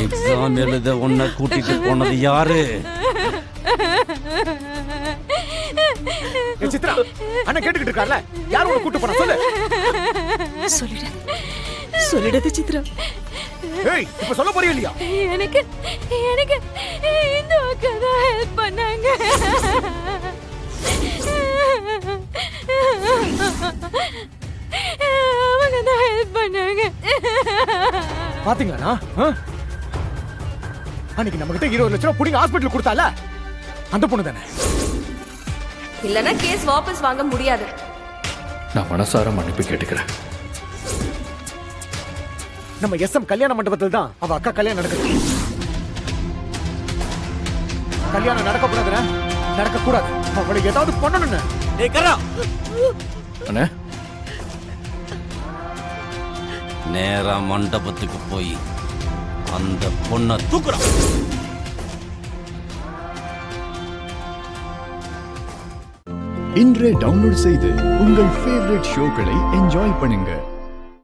Exam எழுத உன்னை கூட்டிட்டு போனது யாரு? சித்ரா அண்ணா கேட்டுக்கிட்டு இருக்கார்ல, யார் உன்னை கூட்டு போனா சொல்லு. சொல்லிடுது சித்ரா. ஏய் இப்ப சொல்ல போறியா இல்லையா? எனக்கு எனக்கு இந்த அக்கா தான் ஹெல்ப் பண்ணாங்க. அவங்க தான் ஹெல்ப் பண்ணாங்க. பாத்தீங்களா அன்னைக்கு நம்ம கிட்ட 20 லட்சம் ரூபாய் புடிங்க ஹாஸ்பிடல் கொடுத்தால அந்த பொண்ணு தானே? இல்லனா கேஸ் வாபஸ் வாங்க முடியாது. நான் மனசார மன்னிப்பு கேட்டுக்கிறேன். நம்ம எஸ்எம் கல்யாண மண்டபத்தில் தான் அவ அக்கா கல்யாணம் நடக்குது. கல்யாணம் நடக்க கூடாதுன்னா நடக்க கூடாது. அவளை ஏதாவது பண்ணணும்னு. ஏய் கரா, அண்ணே நேரா மண்டபத்துக்கு போய் அந்த பொண்ணை தூக்குறா. இன்றே டவுன்லோட் செய்து உங்கள் ஃபேவரட் ஷோக்களை என்ஜாய் பண்ணுங்க.